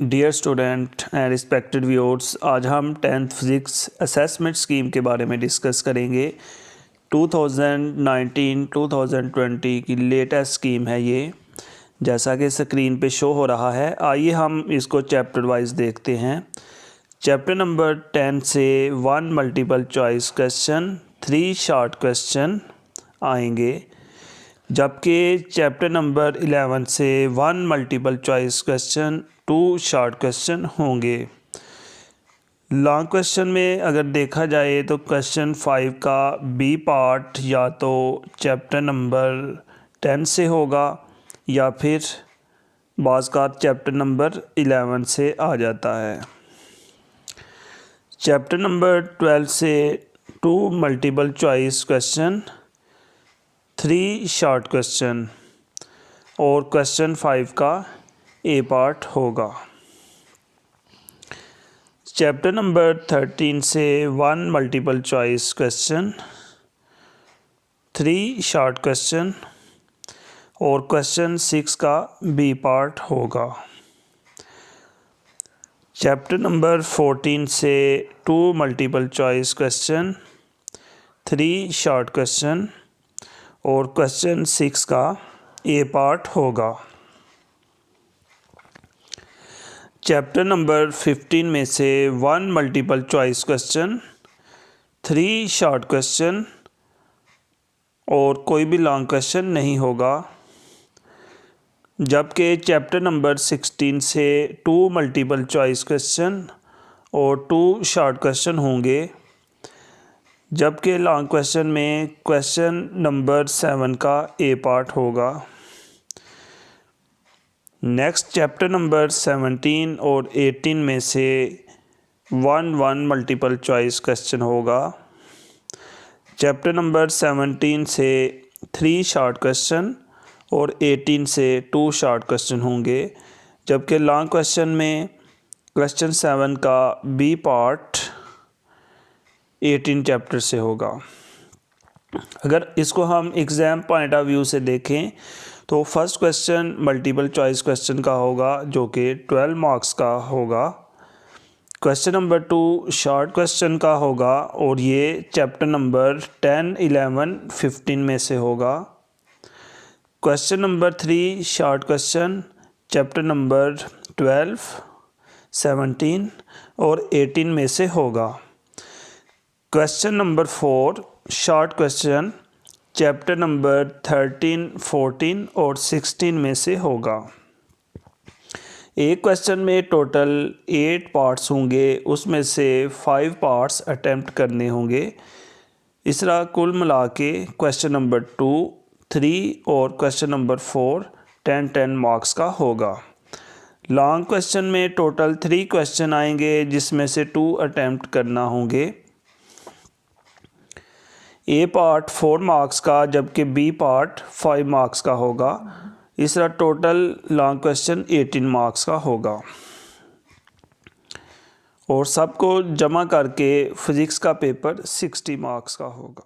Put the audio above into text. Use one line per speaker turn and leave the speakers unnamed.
Dear student and respected viewers, आज हम 10th physics assessment scheme के बारे में डिस्कस करेंगे। 2019-2020 की लेटेस्ट स्कीम है ये, जैसा कि स्क्रीन पे शो हो रहा है। आइए हम इसको चैप्टर वाइज देखते हैं। चैप्टर नंबर 10 से 1 multiple choice question, 3 short question आएंगे, जबकि चैप्टर नंबर 11 से 1 multiple choice question, 2 short question होंगे। लॉन्ग क्वेश्चन में अगर देखा जाए तो क्वेश्चन 5 का बी पार्ट या तो चैप्टर नंबर 10 से होगा या फिर बाज़ का चैप्टर नंबर 11 से आ जाता है। चैप्टर नंबर 12 से 2 multiple choice question, 3 short question और क्वेश्चन 5 का ए पार्ट होगा। चैप्टर नंबर 13 से 1 multiple choice question, 3 short question और क्वेश्चन 6 का बी पार्ट होगा। चैप्टर नंबर 14 से 2 multiple choice question, 3 short question और क्वेश्चन 6 का ए पार्ट होगा। चैप्टर नंबर 15 में से 1 multiple choice question, 3 short question और कोई भी लॉन्ग क्वेश्चन नहीं होगा, जबकि चैप्टर नंबर 16 से 2 मल्टीपल चॉइस क्वेश्चन और 2 शॉर्ट क्वेश्चन होंगे, जबकि लॉन्ग क्वेश्चन में क्वेश्चन नंबर 7 का ए पार्ट होगा। नेक्स्ट चैप्टर नंबर 17 और 18 में से 1 मल्टीपल चॉइस क्वेश्चन होगा। चैप्टर नंबर 17 से 3 शॉर्ट क्वेश्चन और 18 से 2 शॉर्ट क्वेश्चन होंगे, जबकि लॉन्ग क्वेश्चन में क्वेश्चन 7 का बी पार्ट 18 चैप्टर से होगा। अगर इसको हम एग्ज़ाम पॉइंट ऑफ व्यू से देखें तो first question multiple choice question का होगा, जो कि 12 मार्क्स का होगा। क्वेश्चन नंबर 2 शॉर्ट क्वेश्चन का होगा और ये चैप्टर नंबर 10, 11, 15 में से होगा। Question number 3 short question chapter number 12, 17 और 18 में से होगा। Question number 4 short question chapter number 13, 14 और 16 में से होगा। एक क्वेश्चन में टोटल 8 पार्ट्स होंगे, उसमें से 5 पार्ट्स अटेम्प्ट करने होंगे। इस तरह कुल मिला के क्वेश्चन नंबर 2, 3 और क्वेश्चन नंबर 4 10 मार्क्स का होगा। लॉन्ग क्वेश्चन में टोटल 3 क्वेश्चन आएंगे, जिसमें से 2 अटेम्प्ट करना होंगे। ए पार्ट 4 मार्क्स का, जबकि बी पार्ट 5 मार्क्स का होगा। इस तरह टोटल लॉन्ग क्वेश्चन 18 मार्क्स का होगा और सबको जमा करके फ़िज़िक्स का पेपर 60 मार्क्स का होगा।